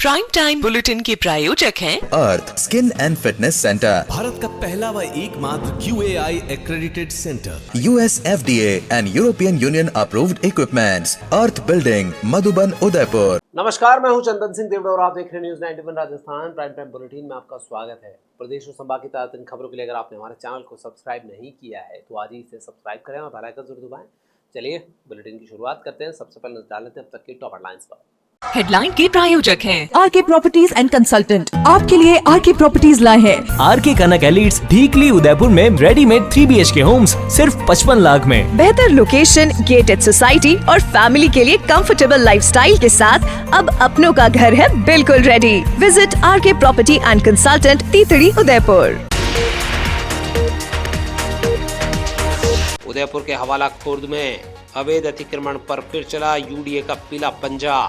Prime time bulletin के प्रायोजक हैं Earth skin and fitness centre, Bharat का पहला व एकमात्र QAI accredited centre, US FDA and European Union approved equipments, Earth building, Madhuban, Udaipur. नमस्कार, मैं हूं चंदन सिंह देवड़ा और आप देख रहे हैं news 91 Rajasthan prime time bulletin में आपका स्वागत है। प्रदेश और संभाग की ताज़ा खबरों के लिए अगर आपने हमारे चैनल को सब्सक्राइब नहीं किया है तो आज ही इसे सब्सक्राइब करें और बेल आइकन जरूर दबाएं। चलिए बुलेटिन की शुरुआत करते हैं। सबसे पहले नजर डाल लेते हैं अब तक की टॉप हेडलाइंस पर। हेडलाइन के प्रायोजक हैं आरके प्रॉपर्टीज एंड कंसल्टेंट। आपके लिए आरके प्रॉपर्टीज लाए हैं आरके कनक एलिट्स ढीकली उदयपुर में रेडीमेड 3 BHK होम्स सिर्फ 55 लाख में। बेहतर लोकेशन, गेटेड सोसाइटी और फैमिली के लिए कंफर्टेबल लाइफस्टाइल के साथ अब अपनों का घर है बिल्कुल ready. Visit RK property and consultant, तीतड़ी, उदयपुर। उदयपुर के हवाला खुर्द में अवैध अतिक्रमण पर फिर चला UDA का पीला पंजा।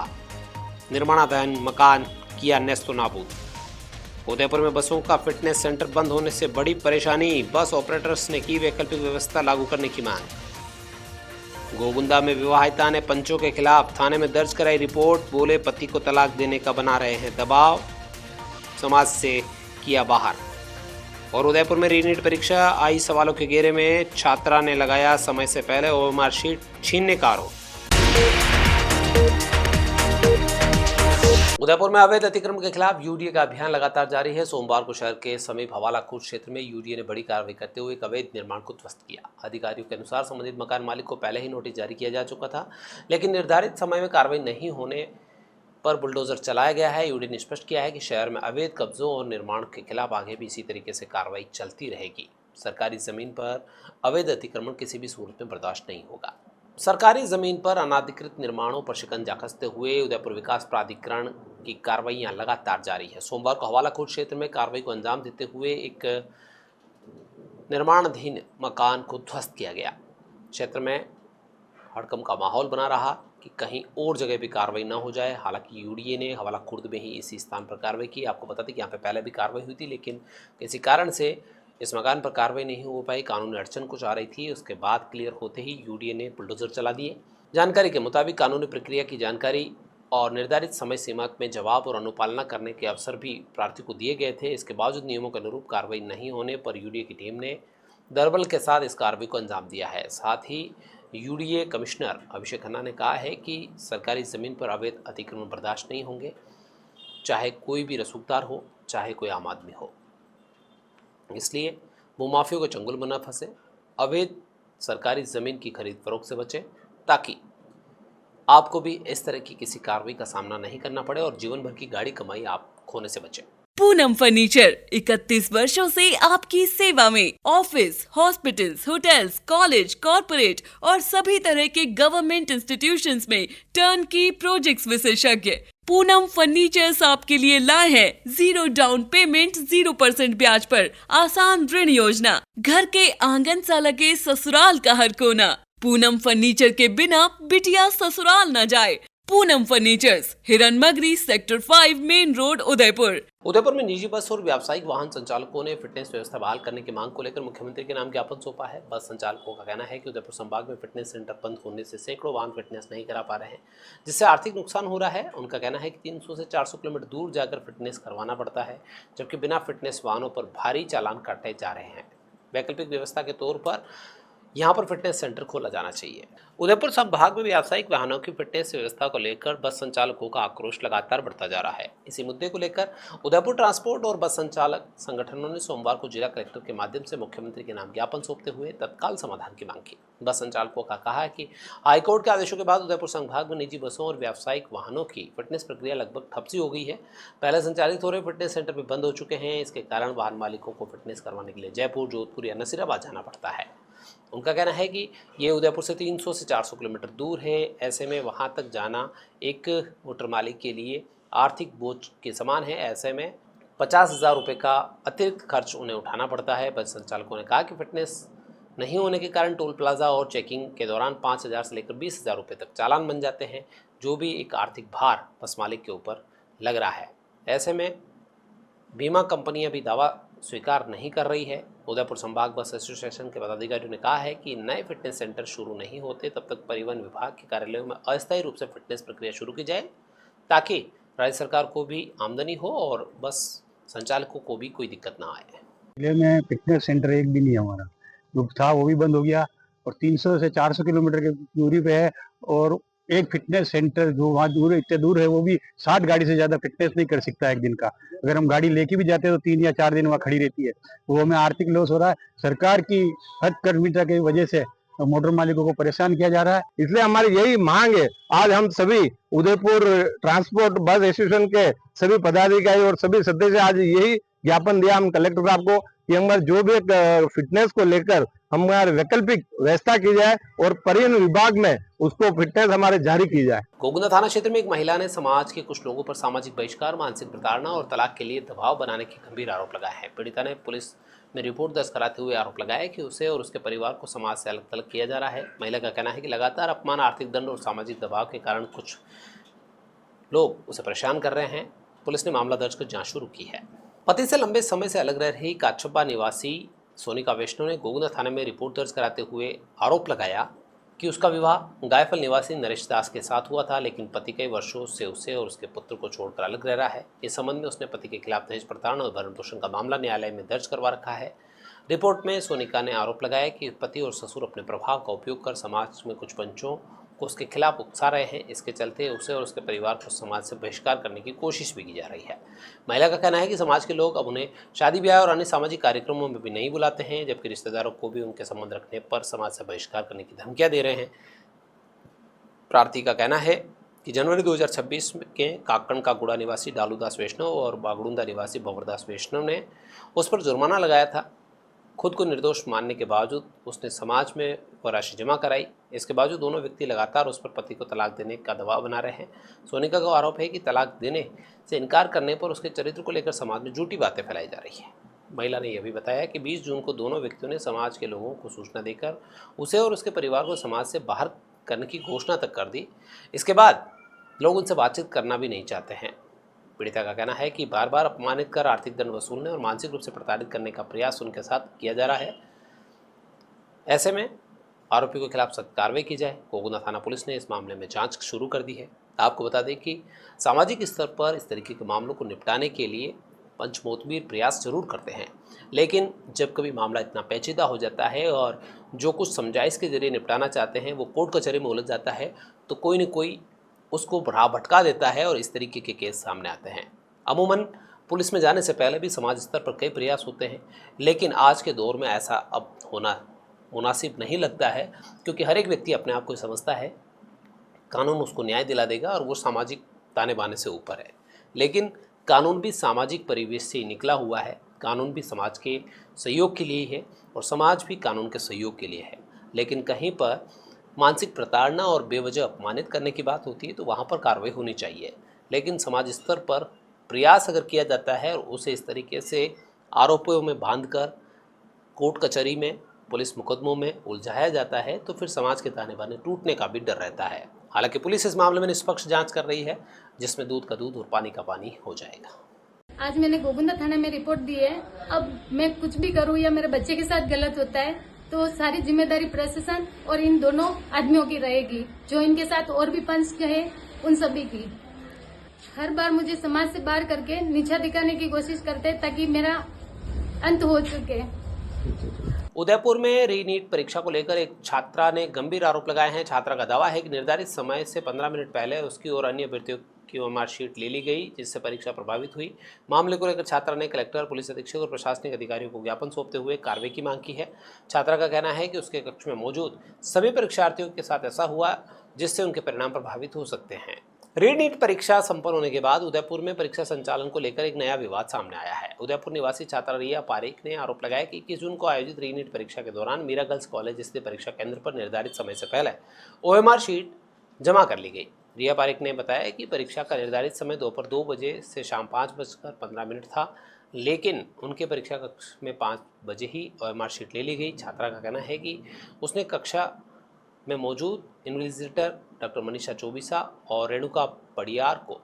निर्माणाधीन मकान किया नेस्तो नाबूद। उदयपुर में बसों का फिटनेस सेंटर बंद होने से बड़ी परेशानी, बस ऑपरेटर्स ने की वैकल्पिक व्यवस्था लागू करने की मांग। गोगुंदा में विवाहिता ने पंचों के खिलाफ थाने में दर्ज कराई रिपोर्ट, बोले पति को तलाक देने का बना रहे हैं दबाव, समाज से किया बाहर। और उदयपुर में रीनीट परीक्षा आई सवालों के घेरे में, छात्रा ने लगाया समय से पहले OMR शीट छीनने का आरोप। उदयपुर में अवैध अतिक्रमण के खिलाफ UDA का अभियान लगातार जारी है। सोमवार को शहर के समीप हवाला खुर्द क्षेत्र में UDA ने बड़ी कार्रवाई करते हुए एक अवैध निर्माण को ध्वस्त किया। अधिकारियों के अनुसार संबंधित मकान मालिक को पहले ही नोटिस जारी किया जा चुका था, लेकिन निर्धारित समय में कार्रवाई नहीं होने पर बुलडोजर चलाया गया है। UDA ने स्पष्ट किया है कि शहर में अवैध कब्जों और निर्माण के खिलाफ आगे भी इसी तरीके से कार्रवाई चलती रहेगी। सरकारी जमीन पर अवैध अतिक्रमण किसी भी सूरत में बर्दाश्त नहीं होगा। सरकारी जमीन पर अनाधिकृत निर्माणों पर शिकंजा कसते हुए उदयपुर विकास प्राधिकरण की कार्रवाइयां लगातार जारी है। सोमवार को हवाला खुर्द क्षेत्र में कार्रवाई को अंजाम देते हुए एक निर्माणाधीन मकान को ध्वस्त किया गया। क्षेत्र में हड़कंप का माहौल बना रहा कि कहीं और जगह भी कार्रवाई ना हो जाए। हालांकि UDA ने हवाला खुर्द में ही इसी स्थान पर कार्रवाई की। आपको बता दें कि यहाँ पे पहले भी कार्रवाई हुई थी, लेकिन किसी कारण से इस मकान पर कार्रवाई नहीं हो पाई। कानूनी अड़चन कुछ आ रही थी, उसके बाद क्लियर होते ही UDA ने बुलडोजर चला दिए। जानकारी के मुताबिक कानूनी प्रक्रिया की जानकारी और निर्धारित समय सीमा में जवाब और अनुपालना करने के अवसर भी प्रार्थी को दिए गए थे। इसके बावजूद नियमों के अनुरूप कार्रवाई नहीं होने पर UDA की टीम ने दरबल के साथ इस कार्रवाई को अंजाम दिया है। साथ ही UDA कमिश्नर अभिषेक खन्ना ने कहा है कि सरकारी ज़मीन पर अवैध अतिक्रमण बर्दाश्त नहीं होंगे, चाहे कोई भी रसूखदार हो, चाहे कोई आम आदमी हो। इसलिए भूमाफियों के चंगुल में न फंसे, अवैध सरकारी ज़मीन की खरीद फरोख्त से बचें, ताकि आपको भी इस तरह की किसी कार्रवाई का सामना नहीं करना पड़े और जीवन भर की गाड़ी कमाई आप खोने से बचें। पूनम फर्नीचर 31 वर्षों से आपकी सेवा में। Office, hospitals, hotels, college, corporate और सभी तरह के गवर्नमेंट इंस्टीट्यूशंस में टर्नकी प्रोजेक्ट्स विशेषज्ञ पूनम फर्नीचर्स आपके लिए लाए हैं 0 डाउन पेमेंट 0% ब्याज पर आसान ऋण योजना। घर के आंगन सा लगे ससुराल का हर कोना। पूनम फर्नीचर के बिना बिटिया ससुराल न जाए। Poonam furnitures, Hiranmagri, sector 5, main road, Udaipur. Udaipur में निजी बस और व्यावसायिक वाहन संचालकों ने फिटनेस व्यवस्था बहाल करने की मांग को लेकर मुख्यमंत्री के नाम ज्ञापन सौंपा है। बस संचालकों का कहना है कि उदयपुर संभाग में फिटनेस सेंटर बंद होने से सैकड़ों वाहन फिटनेस नहीं करा पा रहे हैं, जिससे आर्थिक नुकसान हो रहा है। उनका कहना है कि 300 से 400 किलोमीटर दूर जाकर फिटनेस करवाना पड़ता है, जबकि बिना फिटनेस वाहनों पर भारी चालान काटे जा रहे हैं। वैकल्पिक व्यवस्था के तौर पर यहाँ पर फिटनेस सेंटर खोला जाना चाहिए। उदयपुर संभाग में व्यावसायिक वाहनों की फिटनेस व्यवस्था को लेकर बस संचालकों का आक्रोश लगातार बढ़ता जा रहा है। इसी मुद्दे को लेकर उदयपुर ट्रांसपोर्ट और बस संचालक संगठनों ने सोमवार को जिला कलेक्टर के माध्यम से मुख्यमंत्री के नाम ज्ञापन सौंपते हुए तत्काल समाधान की मांग की। बस संचालकों का कहा है कि हाईकोर्ट के आदेशों के बाद उदयपुर संभाग में निजी बसों और व्यावसायिक वाहनों की फिटनेस प्रक्रिया लगभग ठप सी हो गई है। पहले संचालित हो रहे फिटनेस सेंटर भी बंद हो चुके हैं। इसके कारण वाहन मालिकों को फिटनेस करवाने के लिए जयपुर, जोधपुर या नसीराबाद जाना पड़ता है। उनका कहना है कि ये उदयपुर से 300 से 400 किलोमीटर दूर है। ऐसे में वहाँ तक जाना एक मोटर मालिक के लिए आर्थिक बोझ के समान है। ऐसे में 50,000 रुपये का अतिरिक्त खर्च उन्हें उठाना पड़ता है। बस संचालकों ने कहा कि फिटनेस नहीं होने के कारण टोल प्लाजा और चेकिंग के दौरान 5,000 से लेकर 20,000 रुपये तक चालान बन जाते हैं, जो भी एक आर्थिक भार बस मालिक के ऊपर लग रहा है। ऐसे में बीमा कंपनियां भी दावा स्वीकार नहीं कर रही है। उदयपुर संभाग बस एसोसिएशन के पदाधिकारियों ने कहा है कि नए फिटनेस सेंटर शुरू नहीं होते तब तक परिवहन विभाग के कार्यालयों में अस्थायी रूप से फिटनेस प्रक्रिया शुरू की जाए, ताकि राज्य सरकार को भी आमदनी हो और बस संचालकों को भी कोई दिक्कत ना आए। जिले में फिटनेस सेंटर एक भी नहीं है हमारा, जो था वो भी बंद हो गया और 300 से 400 किलोमीटर की दूरी पे है। और एक फिटनेस सेंटर जो वहाँ दूर है, इतने दूर है, वो भी 60 गाड़ी से ज्यादा फिटनेस नहीं कर सकता एक दिन का। अगर हम गाड़ी लेके भी जाते हैं तो 3 या 4 दिन वहाँ खड़ी रहती है। वो हमें आर्थिक लॉस हो रहा है। सरकार की हथकर्मिता की वजह से मोटर मालिकों को परेशान किया जा रहा है। इसलिए हमारी यही मांग है, आज हम सभी उदयपुर ट्रांसपोर्ट बस एसोसिएशन के सभी पदाधिकारी और सभी सदस्य आज यही ज्ञापन दिया हम कलेक्टर साहब को कि हमारे जो भी फिटनेस को लेकर हमारे वैकल्पिक व्यवस्था की जाए और परिवहन विभाग में उसको फिटनेस हमारे जारी की जाए। गोगुंदा थाना क्षेत्र में एक महिला ने समाज के कुछ लोगों पर सामाजिक बहिष्कार, मानसिक प्रताड़ना और तलाक के लिए दबाव बनाने के गंभीर आरोप लगाए हैं। पीड़िता ने पुलिस में रिपोर्ट दर्ज कराते हुए आरोप लगाया कि उसे और उसके परिवार को समाज से अलग थलग किया जा रहा है। महिला का कहना है कि लगातार अपमान, आर्थिक दंड और सामाजिक दबाव के कारण कुछ लोग उसे परेशान कर रहे हैं। पुलिस ने मामला दर्ज कर जांच शुरू की है। पति से लंबे समय से अलग रह रही काचप्पा निवासी सोनिका वैष्णव ने गोगुंदा थाने में रिपोर्ट दर्ज कराते हुए आरोप लगाया कि उसका विवाह गायफल निवासी नरेश दास के साथ हुआ था, लेकिन पति कई वर्षों से उसे और उसके पुत्र को छोड़कर अलग रह रहा है। इस संबंध में उसने पति के खिलाफ दहेज प्रताड़ना और भरण पोषण का मामला न्यायालय में दर्ज करवा रखा है। रिपोर्ट में सोनिका ने आरोप लगाया कि पति और ससुर अपने प्रभाव का उपयोग कर समाज में कुछ पंचों को उसके खिलाफ उकसा रहे हैं। इसके चलते उसे और उसके परिवार को समाज से बहिष्कार करने की कोशिश भी की जा रही है। महिला का कहना है कि समाज के लोग अब उन्हें शादी ब्याह और अन्य सामाजिक कार्यक्रमों में भी नहीं बुलाते हैं, जबकि रिश्तेदारों को भी उनके संबंध रखने पर समाज से बहिष्कार करने की धमकियां दे रहे हैं। प्रार्थी का कहना है कि जनवरी 2026 के काकण का गुड़ा निवासी डालूदास वैष्णव और बागड़ुंदा निवासी भंवरदास वैष्णव ने उस पर जुर्माना लगाया था। खुद को निर्दोष मानने के बावजूद उसने समाज में वह राशि जमा कराई। इसके बावजूद दोनों व्यक्ति लगातार उस पर पति को तलाक देने का दबाव बना रहे हैं। सोनिका का आरोप है कि तलाक देने से इनकार करने पर उसके चरित्र को लेकर समाज में झूठी बातें फैलाई जा रही है। महिला ने यह भी बताया कि 20 जून को दोनों व्यक्तियों ने समाज के लोगों को सूचना देकर उसे और उसके परिवार को समाज से बाहर करने की घोषणा तक कर दी। इसके बाद लोग उनसे बातचीत करना भी नहीं चाहते हैं। पीड़िता का कहना है कि बार बार अपमानित कर आर्थिक दंड वसूलने और मानसिक रूप से प्रताड़ित करने का प्रयास उनके साथ किया जा रहा है। ऐसे में आरोपी के खिलाफ सख्त कार्रवाई की जाए। गोगुंदा थाना पुलिस ने इस मामले में जांच शुरू कर दी है। आपको बता दें कि सामाजिक स्तर पर इस तरीके के मामलों को निपटाने के लिए पंचमोतबीर प्रयास जरूर करते हैं, लेकिन जब कभी मामला इतना पेचीदा हो जाता है और जो कुछ समझाइश के जरिए निपटाना चाहते हैं वो कोर्ट कचहरी में उलझ जाता है, तो कोई न कोई उसको राह भटका देता है और इस तरीके के केस सामने आते हैं। अमूमन पुलिस में जाने से पहले भी समाज स्तर पर कई प्रयास होते हैं, लेकिन आज के दौर में ऐसा अब होना मुनासिब नहीं लगता है, क्योंकि हर एक व्यक्ति अपने आप को समझता है कानून उसको न्याय दिला देगा और वो सामाजिक ताने बाने से ऊपर है। लेकिन कानून भी सामाजिक परिवेश से निकला हुआ है। कानून भी समाज के सहयोग के लिए है और समाज भी कानून के सहयोग के लिए है। लेकिन कहीं पर मानसिक प्रताड़ना और बेवजह अपमानित करने की बात होती है तो वहाँ पर कार्रवाई होनी चाहिए। लेकिन समाज स्तर पर प्रयास अगर किया जाता है और उसे इस तरीके से आरोपों में बांधकर कोर्ट कचहरी में, पुलिस मुकदमों में उलझाया जाता है, तो फिर समाज के ताने बाने टूटने का भी डर रहता है। हालांकि पुलिस इस मामले में निष्पक्ष जांच कर रही है, जिसमें दूध का दूध और पानी का पानी हो जाएगा। आज मैंने गोगुंदा थाने में रिपोर्ट दी है। अब मैं कुछ भी करूँ या मेरे बच्चे के साथ गलत होता है तो सारी जिम्मेदारी प्रशासन और इन दोनों आदमियों की रहेगी, जो इनके साथ और भी पंच है उन सभी की। हर बार मुझे समाज से बाहर करके नीचा दिखाने की कोशिश करते हैं ताकि मेरा अंत हो चुके। उदयपुर में रीनीट परीक्षा को लेकर एक छात्रा ने गंभीर आरोप लगाए हैं। छात्रा का दावा है कि निर्धारित समय से 15 मिनट पहले उसकी और अन्य अभ्यर्थियों की ओएमआर शीट ले ली गई, जिससे परीक्षा प्रभावित हुई। मामले को लेकर छात्रा ने कलेक्टर, पुलिस अधीक्षक और प्रशासनिक अधिकारियों को ज्ञापन सौंपते हुए कार्रवाई की मांग की है। छात्रा का कहना है कि उसके कक्ष में मौजूद सभी परीक्षार्थियों के साथ ऐसा हुआ जिससे उनके परिणाम प्रभावित हो सकते हैं। रीनीट परीक्षा संपन्न होने के बाद उदयपुर में परीक्षा संचालन को लेकर एक नया विवाद सामने आया है। उदयपुर निवासी छात्रा रिया पारेख ने आरोप लगाया कि 21 जून को आयोजित रीनीट परीक्षा के दौरान मीरा गर्ल्स कॉलेज स्थित परीक्षा केंद्र पर निर्धारित समय से पहले ओएमआर शीट जमा कर ली गई। रिया पारेख ने बताया कि परीक्षा का निर्धारित समय दोपहर 2 बजे से शाम 5:15 था, लेकिन उनके परीक्षा कक्ष में 5 बजे ही ओएमआर शीट ले ली गई। छात्रा का कहना है कि उसने कक्षा में मौजूद इन्विजिलेटर डॉक्टर मनीषा चौबीसा और रेणुका पडियार को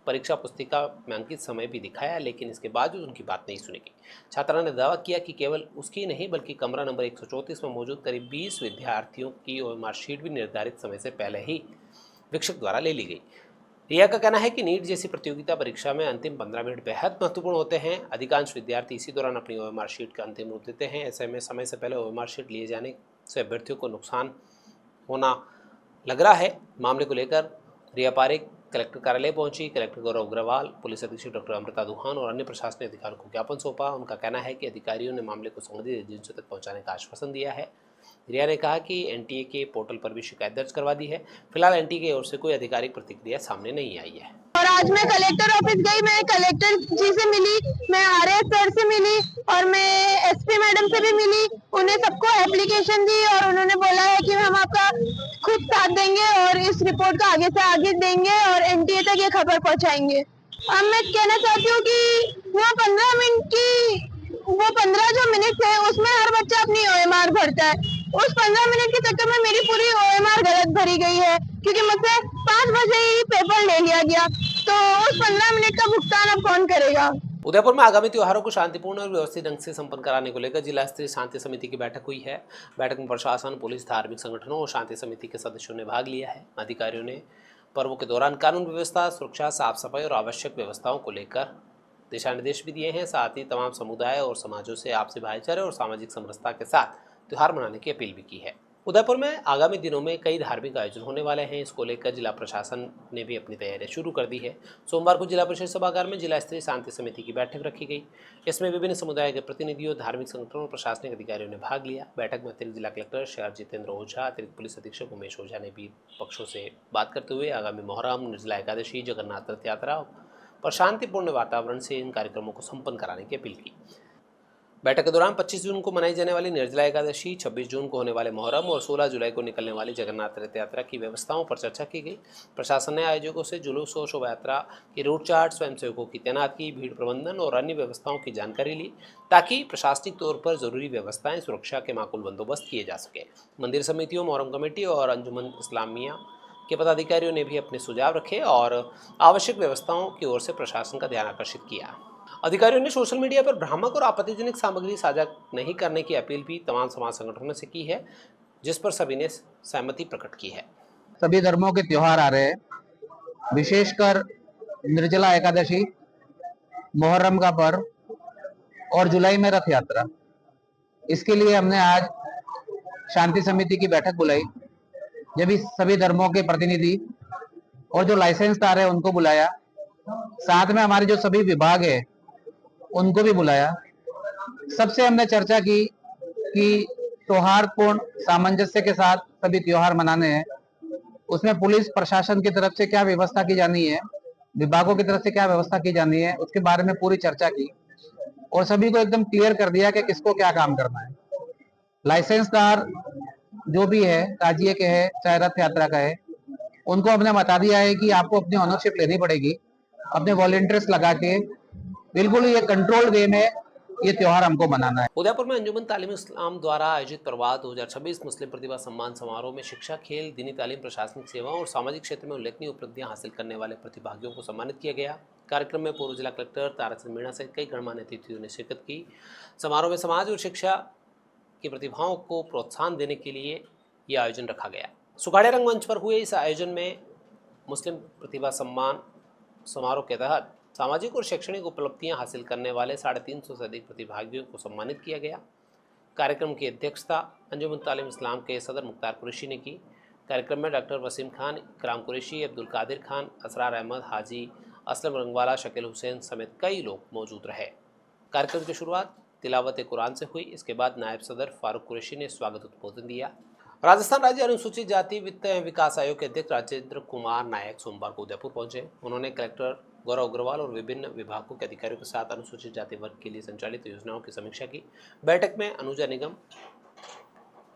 परीक्षा पुस्तिका में अंकित समय भी दिखाया, लेकिन इसके बावजूद उनकी बात नहीं सुनी गई। छात्रा ने दावा किया कि केवल उसकी नहीं बल्कि कमरा नंबर 134 में मौजूद करीब 20 विद्यार्थियों की ओएमआर शीट भी निर्धारित समय से पहले ही शिक्षक द्वारा ले ली गई। रिया का कहना है कि नीट जैसी प्रतियोगिता परीक्षा में अंतिम 15 मिनट बेहद महत्वपूर्ण होते हैं। अधिकांश विद्यार्थी इसी दौरान अपनी ओएमआर शीट का अंतिम रूप देते हैं। ऐसे में समय से पहले ओएमआर शीट लिए जाने से अभ्यर्थियों को नुकसान होना लग रहा है। मामले को लेकर रिया पारेख कलेक्टर कार्यालय पहुंची। कलेक्टर गौरव अग्रवाल, पुलिस अधीक्षक डॉक्टर अमृता दुहान और अन्य प्रशासनिक अधिकारियों को ज्ञापन सौंपा। उनका कहना है कि अधिकारियों ने मामले को संबंधित एजेंसियों तक पहुंचाने का आश्वासन दिया है। रिया ने कहा कि एनटीए के पोर्टल पर भी शिकायत दर्ज करवा दी है। फिलहाल एनटीए की ओर से कोई आधिकारिक प्रतिक्रिया सामने नहीं आई है। और आज मैं कलेक्टर ऑफिस गई, मैं कलेक्टर जी से मिली, मैं आरएस सर से मिली और मैं एसपी मैडम से भी मिली। उन्हें सबको एप्लीकेशन दी और उन्होंने बोला है कि हम आपका खुद साथ देंगे और इस रिपोर्ट को आगे से आगे देंगे और एनटीए तक ये खबर पहुंचाएंगे। अब मैं कहना चाहती हूँ कि वो 15 जो मिनट है उसमें हर बच्चा अपनी ओएमआर भरता है। उस 15 मिनट के चक्कर में मेरी पूरी ओएमआर गलत भरी गई है क्योंकि मुझसे 5 बजे ही पेपर ले लिया गया। तो उस 15 मिनट का भुगतान अब कौन करेगा? उदयपुर में आगामी त्योहारों को शांतिपूर्ण और व्यवस्थित ढंग से संपन्न कराने को लेकर जिला स्तरीय शांति समिति की बैठक हुई है। बैठक में प्रशासन, पुलिस, धार्मिक संगठनों और शांति समिति के सदस्यों ने भाग लिया है। अधिकारियों ने पर्वों के दौरान कानून व्यवस्था, सुरक्षा, साफ सफाई और आवश्यक व्यवस्थाओं को लेकर दिशा निर्देश भी दिए हैं। साथ ही तमाम समुदाय और समाजों से आपसी भाईचारे और सामाजिक समरसता के साथ त्योहार मनाने की अपील भी की है। उदयपुर में आगामी दिनों में कई धार्मिक आयोजन होने वाले हैं। इसको लेकर जिला प्रशासन ने भी अपनी तैयारियां शुरू कर दी है। सोमवार को जिला परिषद सभागार में जिला स्तरीय शांति समिति की बैठक रखी गई। इसमें विभिन्न समुदाय के प्रतिनिधियों, धार्मिक संगठनों और प्रशासनिक अधिकारियों ने भाग लिया। बैठक में अतिरिक्त जिला कलेक्टर श्री जितेंद्र ओझा, अतिरिक्त पुलिस अधीक्षक उमेश ओझा ने भी पक्षों से बात करते हुए आगामी मोहर्रम, निर्जला एकादशी, जगन्नाथ रथ यात्रा और शांतिपूर्ण वातावरण से इन कार्यक्रमों को संपन्न कराने की अपील की। बैठक के दौरान 25 जून को मनाई जाने वाली निर्जला एकादशी, 26 जून को होने वाले मोहर्रम और 16 जुलाई को निकलने वाली जगन्नाथ रथ यात्रा की व्यवस्थाओं पर चर्चा की गई। प्रशासन ने आयोजकों से जुलूस और शोभा यात्रा की रूट चार्ट, स्वयंसेवकों की तैनाती, भीड़ प्रबंधन और अन्य व्यवस्थाओं की जानकारी ली ताकि प्रशासनिक तौर पर जरूरी व्यवस्थाएं, सुरक्षा के माकूल बंदोबस्त किए जा सके। मंदिर समितियों, मोहर्रम कमेटी और अंजुमन इस्लामिया के पदाधिकारियों ने भी अपने सुझाव रखे और आवश्यक व्यवस्थाओं की ओर से प्रशासन का ध्यान आकर्षित किया। अधिकारियों ने सोशल मीडिया पर भ्रामक और आपत्तिजनक सामग्री साझा नहीं करने की अपील भी तमाम समाज संगठनों से की है, जिस पर सभी ने सहमति प्रकट की है। सभी धर्मों के त्योहार आ रहे हैं, विशेषकर निर्जला एकादशी, मोहर्रम का पर्व और जुलाई में रथ यात्रा। इसके लिए हमने आज शांति समिति की बैठक बुलाई, जब इस सभी धर्मों के प्रतिनिधि और जो लाइसेंसदार है उनको बुलाया, साथ में हमारे जो सभी विभाग है उनको भी बुलाया। सबसे हमने चर्चा की कि सौहार्दपूर्ण सामंजस्य के साथ सभी त्योहार मनाने हैं। उसमें पुलिस प्रशासन की तरफ से क्या व्यवस्था की जानी है, विभागों की तरफ से क्या व्यवस्था की जानी है, उसके बारे में पूरी चर्चा की और सभी को एकदम क्लियर कर दिया कि किसको क्या काम करना है। लाइसेंसदार जो भी है, ताजिए के है चाहे रथ यात्रा का है, उनको हमने बता दिया है कि आपको अपनी ऑनरशिप लेनी पड़ेगी, अपने वॉलंटियर्स लगा के बिल्कुल ये कंट्रोल वे में ये त्योहार हमको मनाना है। उदयपुर में अंजुमन तालीम इस्लाम द्वारा आयोजित प्रवाद 2026 मुस्लिम प्रतिभा सम्मान समारोह में शिक्षा, खेल, दीनी तालीम, प्रशासनिक सेवाओं और सामाजिक क्षेत्र में उल्लेखनीय उपलब्धियां हासिल करने वाले प्रतिभागियों को सम्मानित किया गया। कार्यक्रम में पूर्व जिला कलेक्टर ताराचंद मीणा सहित कई गणमान्य अतिथियों ने शिरकत की। समारोह में समाज और शिक्षा की प्रतिभाओं को प्रोत्साहन देने के लिए यह आयोजन रखा गया। सुखाड़े रंगमंच पर हुए इस आयोजन में मुस्लिम प्रतिभा सम्मान समारोह के तहत सामाजिक और शैक्षणिक उपलब्धियां हासिल करने वाले 350 से अधिक प्रतिभागियों को सम्मानित किया गया। कार्यक्रम की अध्यक्षता अंजुमन तालीम इस्लाम के सदर मुख्तार कुरैशी ने की। कार्यक्रम में डॉक्टर वसीम खान, इकराम कुरैशी, अब्दुल कादिर खान, असरार अहमद, हाजी असलम रंगवाला, शकील हुसैन समेत कई लोग मौजूद रहे। कार्यक्रम की शुरुआत तिलावत कुरान से हुई। इसके बाद नायब सदर फारूक कुरैशी ने स्वागत उद्बोधन दिया। राजस्थान राज्य अनुसूचित जाति वित्त एवं विकास आयोग के अध्यक्ष राजेंद्र कुमार नायक सोमवार को उदयपुर पहुंचे। उन्होंने कलेक्टर गौरव अग्रवाल और विभिन्न विभागों के अधिकारियों के साथ अनुसूचित जाति वर्ग के लिए संचालित योजनाओं की समीक्षा की। बैठक में अनुजा निगम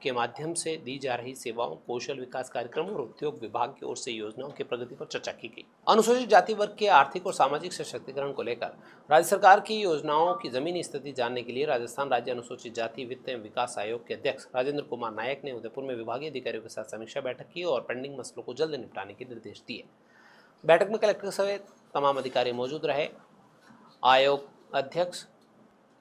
के माध्यम से दी जा रही सेवाओं, कौशल विकास कार्यक्रमों और उद्योग विभाग की ओर से योजनाओं की प्रगति पर चर्चा की गई। अनुसूचित जाति वर्ग के आर्थिक और सामाजिक सशक्तिकरण को लेकर राज्य सरकार की योजनाओं की जमीनी स्थिति जानने के लिए राजस्थान राज्य अनुसूचित जाति वित्त एवं विकास आयोग के अध्यक्ष राजेंद्र कुमार नायक ने उदयपुर में विभागीय अधिकारियों के साथ समीक्षा बैठक की और पेंडिंग मसलों को जल्द निपटाने के निर्देश दिए। बैठक में कलेक्टर समेत तमाम अधिकारी मौजूद रहे। आयोग अध्यक्ष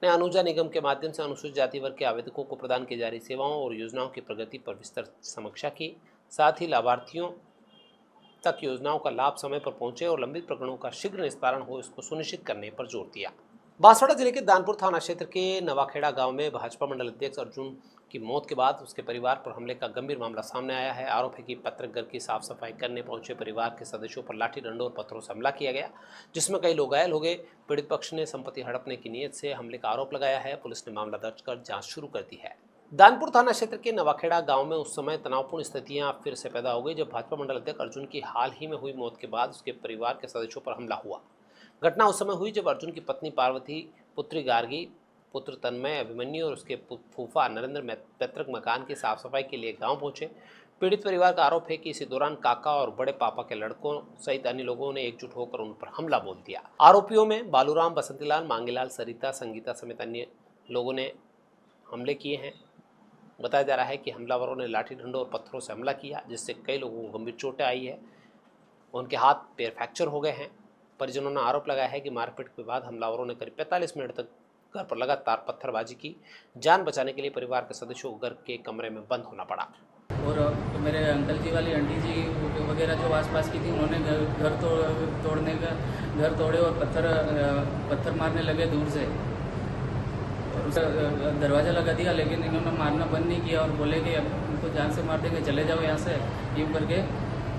ने अनुजा निगम के माध्यम से अनुसूचित जाति वर्ग के आवेदकों को प्रदान की जा रही सेवाओं और योजनाओं की प्रगति पर विस्तृत समीक्षा की। साथ ही लाभार्थियों तक योजनाओं का लाभ समय पर पहुंचे और लंबित प्रकरणों का शीघ्र निस्तारण हो, इसको सुनिश्चित करने पर जोर दिया। बांसवाड़ा जिले के दानपुर थाना क्षेत्र के नवाखेड़ा गांव में भाजपा मंडल अध्यक्ष अर्जुन की मौत के बाद उसके परिवार पर हमले का गंभीर मामला सामने आया है। आरोप है कि पत्रक घर की साफ सफाई करने पहुंचे परिवार के सदस्यों पर लाठी डंडों और पत्थरों से हमला किया गया, जिसमें कई लोग घायल हो गए। पीड़ित पक्ष ने संपत्ति हड़पने की नीयत से हमले का आरोप लगाया है। पुलिस ने मामला दर्ज कर जांच शुरू कर दी है। दानपुर थाना क्षेत्र के नवाखेड़ा गांव में उस समय तनावपूर्ण स्थितियां फिर से पैदा हो गई जब भाजपा मंडल अध्यक्ष अर्जुन की हाल ही में हुई मौत के बाद उसके परिवार के सदस्यों पर हमला हुआ। घटना उस समय हुई जब अर्जुन की पत्नी पार्वती, पुत्री गार्गी, पुत्र तन्मय, अभिमन्यु और उसके फूफा नरेंद्र पैतृक मकान की साफ सफाई के लिए गांव पहुंचे। पीड़ित परिवार का आरोप है कि इसी दौरान काका और बड़े पापा के लड़कों सहित अन्य लोगों ने एकजुट होकर उन पर हमला बोल दिया। आरोपियों में बालूराम, बसंतीलाल, मांगीलाल, सरिता, संगीता समेत अन्य लोगों ने हमले किए हैं। बताया जा रहा है कि हमलावरों ने लाठी डंडों और पत्थरों से हमला किया, जिससे कई लोगों को गंभीर चोटें आई है। उनके हाथ पैर फ्रैक्चर हो गए हैं। परिजनों ने आरोप लगाया है कि मारपीट के बाद हमलावरों ने करीब 45 मिनट तक घर पर लगातार पत्थरबाजी की। जान बचाने के लिए परिवार के सदस्यों को घर के कमरे में बंद होना पड़ा। और मेरे अंकल जी वाली आंटी जी वगैरह जो आसपास की थी, उन्होंने घर तोड़े और पत्थर मारने लगे दूर से, और उसका दरवाज़ा लगा दिया, लेकिन इन्होंने मारना बंद नहीं किया और बोले कि अब उनको जान से मार देंगे, चले जाओ यहाँ से, यूँ करके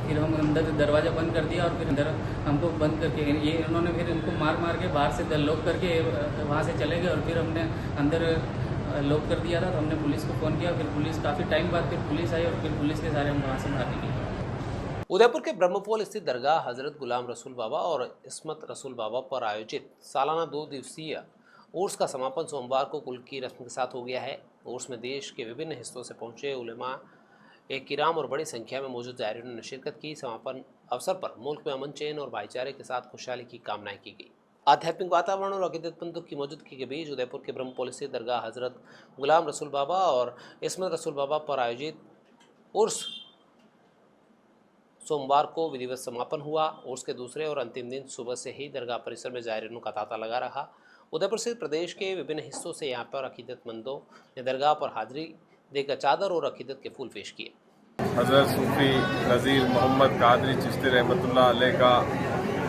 फिर हम अंदर दरवाज़ा बंद कर दिया और फिर अंदर हमको बंद करके ये इन्होंने फिर इनको मार के बाहर से लॉक करके वहाँ से चले गए और फिर हमने अंदर लॉक कर दिया था। तो हमने पुलिस को फ़ोन किया, फिर पुलिस काफ़ी टाइम बाद फिर पुलिस आई और फिर पुलिस के सारे हम वहाँ से मार दिए। उदयपुर के ब्रह्मपोल स्थित दरगाह हजरत गुलाम रसूल बाबा और इस्मत रसूल बाबा पर आयोजित सालाना 2 दिवसीय उर्स का समापन सोमवार को कुल की रस्म के साथ हो गया है। उर्स में देश के विभिन्न हिस्सों से पहुंचे उलेमा किराम और बड़ी संख्या में मौजूद ज़ायरीन ने शिरकत की। समापन अवसर पर मुल्क में अमन, चैन और भाईचारे के साथ खुशहाली की कामनाएं की गई। आध्यात्मिक वातावरण और अकीदतमंदों की मौजूदगी के बीच उदयपुर के ब्रह्मपोल स्थित दरगाह हजरत गुलाम रसूल बाबा और इस्मत रसूल बाबा पर आयोजित उर्स सोमवार को विधिवत समापन हुआ। उर्स के दूसरे और अंतिम दिन सुबह से ही दरगाह परिसर में ज़ायरीनों का तांता लगा रहा। उदयपुर से प्रदेश के विभिन्न हिस्सों से यहाँ पर अकीदतमंदों ने दरगाह पर हाजिरी देकर चादर और अकीदत के फूल पेश किए। हज़रत सूफ़ी नज़ीर मोहम्मद कादरी चिश्ती रहमतुल्लाह अलैह का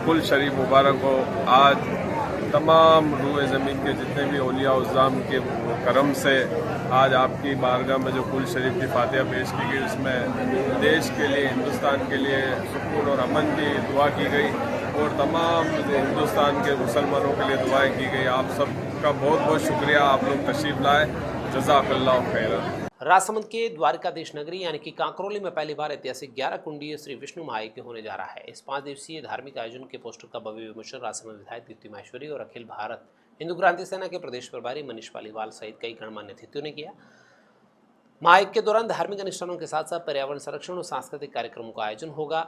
कुल शरीफ मुबारक हो। आज तमाम रूए ज़मीन के जितने भी औलिया उज़्ज़ाम के करम से आज आपकी बारगाह में जो कुल शरीफ की फातिहा पेश की गई, उसमें देश के लिए, हिंदुस्तान के लिए सुकून और अमन की दुआ की गई और तमाम हिंदुस्तान के मुसलमानों के लिए दुआएं की गई। आप सबका बहुत बहुत शुक्रिया, आप लोग तशरीफ़ लाए, जज़ाकल्लाहु खैरन। राजसमंद के द्वारिकाधीश नगरी यानी कि कांकरोली में पहली बार ऐतिहासिक 11 कुंडीय श्री विष्णु महायज्ञ होने जा रहा है। इस 5 दिवसीय धार्मिक आयोजन के पोस्टर का भव्य विमोचन राजसमंद विधायक दीप्ति माहेश्वरी और अखिल भारत हिंदू क्रांति सेना के प्रदेश प्रभारी मनीष पालीवाल सहित कई गणमान्य अतिथियों ने किया। महायज्ञ के दौरान धार्मिक अनुष्ठानों के साथ साथ पर्यावरण संरक्षण और सांस्कृतिक कार्यक्रमों का आयोजन होगा।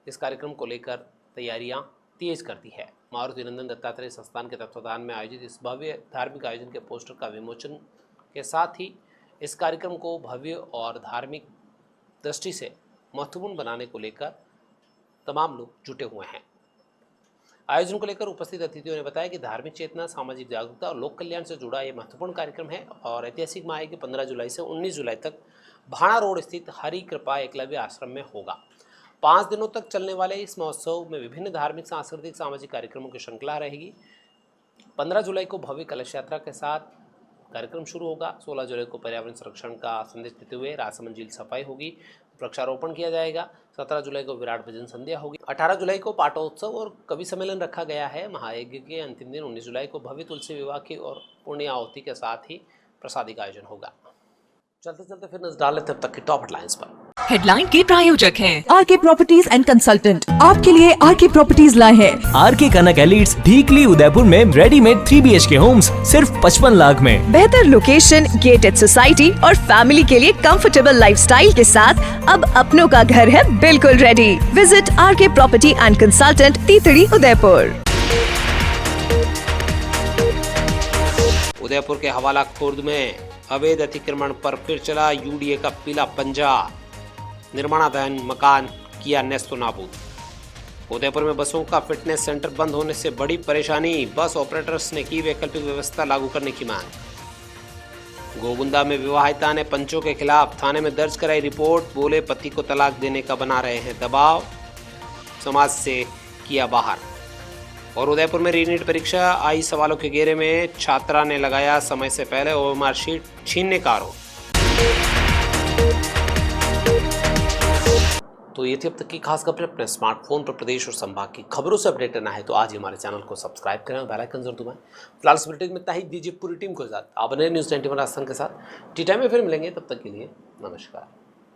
इस कार्यक्रम को लेकर तैयारियां तेज कर दी है। मारुति नंदन दत्तात्रेय संस्थान के तत्वाधान में आयोजित इस भव्य धार्मिक आयोजन के पोस्टर का विमोचन के साथ ही इस कार्यक्रम को भव्य और धार्मिक दृष्टि से महत्वपूर्ण बनाने को लेकर तमाम लोग जुटे हुए हैं। आयोजन को लेकर उपस्थित अतिथियों ने बताया कि धार्मिक चेतना, सामाजिक जागरूकता और लोक कल्याण से जुड़ा ये महत्वपूर्ण कार्यक्रम है और ऐतिहासिक महायज्ञ 15 जुलाई से 19 जुलाई तक भाणा रोड स्थित हरि कृपा एकलव्य आश्रम में होगा। 5 दिनों तक चलने वाले इस महोत्सव में विभिन्न धार्मिक, सांस्कृतिक, सामाजिक कार्यक्रमों की श्रृंखला रहेगी। 15 जुलाई को भव्य कलश यात्रा के साथ कार्यक्रम शुरू होगा। 16 जुलाई को पर्यावरण संरक्षण का संदेश देते हुए राजसमंद झील सफाई होगी, वृक्षारोपण किया जाएगा। 17 जुलाई को विराट भजन संध्या होगी। 18 जुलाई को पाठोत्सव और कवि सम्मेलन रखा गया है। महायज्ञ के अंतिम दिन 19 जुलाई को भव्य तुलसी विवाह की और पुण्य आहुति के साथ ही प्रसादी का आयोजन होगा। चलते चलते फिर नजर डाल लेते हैं अब तक की टॉप हेडलाइंस पर। हेडलाइन के प्रायोजक हैं आरके प्रॉपर्टीज एंड कंसल्टेंट। आपके लिए आरके प्रॉपर्टीज लाए हैं आरके कनक एलिट्स ढीकली उदयपुर में रेडीमेड 3 BHK होम्स सिर्फ 55 लाख में। बेहतर लोकेशन, गेटेड सोसाइटी और फैमिली के लिए कंफर्टेबल लाइफस्टाइल के साथ अब अपनों का घर है बिल्कुल ready. Visit RK property and consultant, तीतड़ी, उदयपुर। उदयपुर के हवाला खुर्द में अवैध अतिक्रमण पर फिर चला यूडीए का पीला पंजा। निर्माणाधीन मकान किया नेस्तो नाबूद। उदयपुर में बसों का फिटनेस सेंटर बंद होने से बड़ी परेशानी। बस ऑपरेटर्स ने की वैकल्पिक व्यवस्था लागू करने की मांग। गोगुंदा में विवाहिता ने पंचों के खिलाफ थाने में दर्ज कराई रिपोर्ट। बोले पति को तलाक देने का बना रहे हैं दबाव। समाज से किया बाहर। और उदयपुर में रीनीट परीक्षा आई सवालों के घेरे में, छात्रा ने लगाया समय से पहले ओएमआर शीट छीनने का आरोप। तो ये थी अब तक की खास खबरें। अपने स्मार्टफोन पर प्रदेश और संभाग की खबरों से अपडेट रहना है तो आज ही हमारे चैनल को सब्सक्राइब करें और बेल आइकन जरूर दबाएं। फिलहाल इस बुलेटिन में इतना ही। दीजिए पूरी टीम को इजाजत। आप बने न्यूज़ 91 राजस्थान के साथ। टी टाइम में फिर मिलेंगे, तब तक के लिए नमस्कार।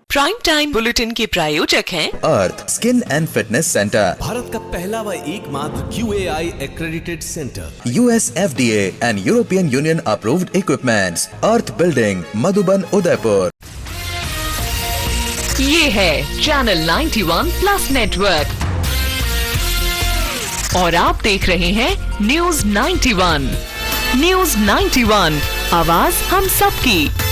प्राइम टाइम बुलेटिन के प्रायोजक हैं Earth skin and fitness centre, Bharat का पहला व एकमात्र QAI accredited centre, US FDA and European Union approved equipments, Earth building, Madhuban, Udaipur. ये है चैनल 91 प्लस नेटवर्क और आप देख रहे हैं न्यूज़ 91। न्यूज़ 91, आवाज हम सबकी।